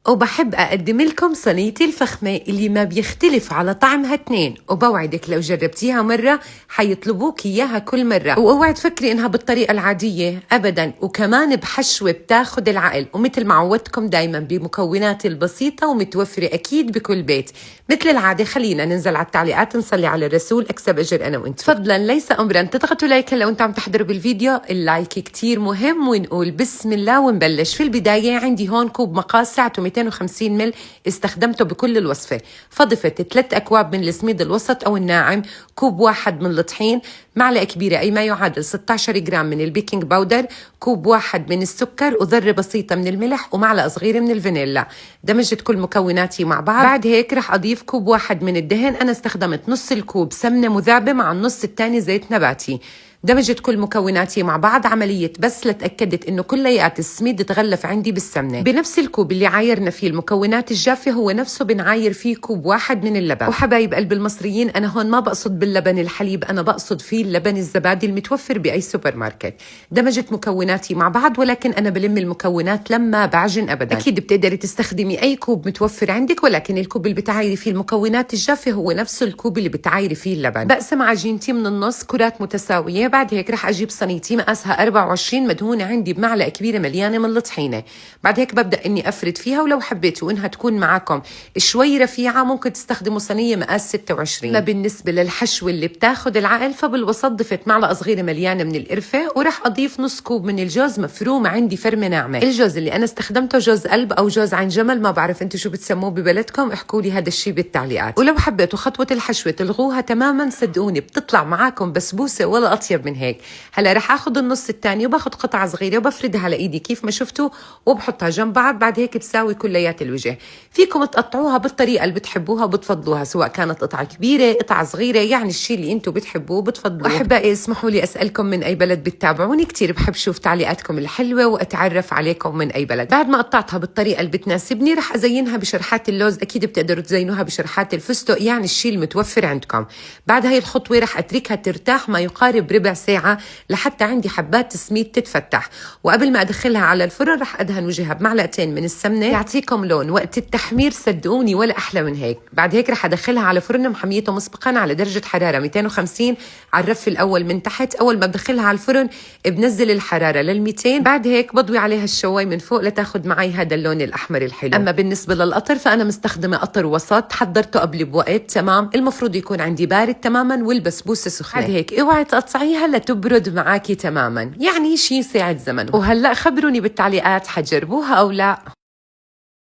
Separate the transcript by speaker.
Speaker 1: وبحب أقدم لكم صينية الفخمة اللي ما بيختلف على طعمها اتنين، وبوعدك لو جربتيها مرة حيطلبوك إياها كل مرة. واوعي تفكري إنها بالطريقة العادية أبدا، وكمان بحشوة بتاخد العقل، ومثل ما عودتكم دايما بمكونات البسيطة ومتوفرة أكيد بكل بيت. مثل العادة خلينا ننزل على التعليقات نصلي على الرسول أكسب أجر أنا وإنت. فضلا ليس أمرا تضغطوا لايك لو أنتم عم تحضروا بالفيديو، اللايك كتير مهم. ونقول بسم الله ونبلش. في البداية عندي هون كوب مقاس سعته 250 مل، استخدمته بكل الوصفة. فضفت 3 أكواب من السميد الوسط أو الناعم، كوب واحد من الطحين، معلقة كبيرة أي ما يعادل 16 جرام من البيكنج باودر، كوب واحد من السكر، وذرة بسيطة من الملح، ومعلقة صغيرة من الفانيلا. دمجت كل مكوناتي مع بعض. بعد هيك رح أضيف كوب واحد من الدهن. أنا استخدمت نص الكوب سمنة مذابة مع النص الثاني زيت نباتي. دمجت كل مكوناتي مع بعض عملية بس لتأكدت إنه كليات السميد تغلف عندي بالسمنة. بنفس الكوب اللي عايرنا فيه المكونات الجافة هو نفسه بنعاير فيه كوب واحد من اللبن. وحبايب قلب المصريين، أنا هون ما بقصد باللبن الحليب، أنا بقصد فيه اللبن الزبادي المتوفر بأي سوبر ماركت. دمجت مكوناتي مع بعض، ولكن أنا بلم المكونات لما بعجن أبدا. أكيد بتقدري تستخدمي أي كوب متوفر عندك، ولكن الكوب اللي بتعايري فيه المكونات الجافة هو نفسه الكوب اللي بتعايري فيه اللبن. بقسم عجينتي من النص كرات متساوية. بعد هيك رح أجيب صينيتي مقاسها 24 مدهونة عندي بمعلقة كبيرة مليانة من الطحينة. بعد هيك ببدأ إني أفرد فيها، ولو حبيتوا إنها تكون معكم شوي رفيعة ممكن تستخدموا صينية مقاس 26. ما بالنسبة للحشوة اللي بتاخد العقل، فبالوسط ضفت معلقة صغيرة مليانة من القرفة، ورح أضيف نص كوب من الجوز مفرومة عندي فرمة ناعمة. الجوز اللي أنا استخدمته جوز قلب أو جوز عين جمل، ما بعرف أنتوا شو بتسموه ببلدكم، احكوا لي هذا الشيء بالتعليقات. ولو حبيتوا خطوة الحشوة تلغوها تماما، صدقوني بتطلع معاكم بسبوسة ولا أطيب من هيك. هلا رح اخذ النص الثاني وباخذ قطعه صغيره وبفردها على ايدي كيف ما شفتوا، وبحطها جنب بعض. بعد هيك بساوي كليات الوجه. فيكم تقطعوها بالطريقه اللي بتحبوها وبتفضلوها، سواء كانت قطعه كبيره قطعه صغيره، يعني الشيء اللي انتم بتحبوه بتفضلوه. احبائي اسمحوا لي اسالكم من اي بلد بتتابعوني، كثير بحب شوف تعليقاتكم الحلوه واتعرف عليكم من اي بلد. بعد ما قطعتها بالطريقه اللي بتناسبني رح ازينها بشرحات اللوز، اكيد بتقدروا تزينوها بشرحات الفستق، يعني الشيء المتوفر عندكم. بعد هاي الخطوه رح اتركها ترتاح ما يقارب ربع ساعه لحتى عندي حبات سميد تتفتح. وقبل ما ادخلها على الفرن رح ادهن وجهها بمعلقتين من السمنه يعطيكم لون وقت التحمير، صدقوني ولا احلى من هيك. بعد هيك رح ادخلها على فرن محميته مسبقا على درجه حراره 250 على الرف الاول من تحت. اول ما بدخلها على الفرن بنزل الحراره لل 200. بعد هيك بضوي عليها الشواي من فوق لتاخذ معي هذا اللون الاحمر الحلو. اما بالنسبه للقطر فانا مستخدمه قطر وسط، حضرته قبل بوقت تمام، المفروض يكون عندي بارد تماما والبسبوسه سخنه. بعد هيك اوعي تقطعيها لتبرد معاكي تماما، يعني شي ساعة زمن. وهلأ خبروني بالتعليقات حتجربوها أو لا.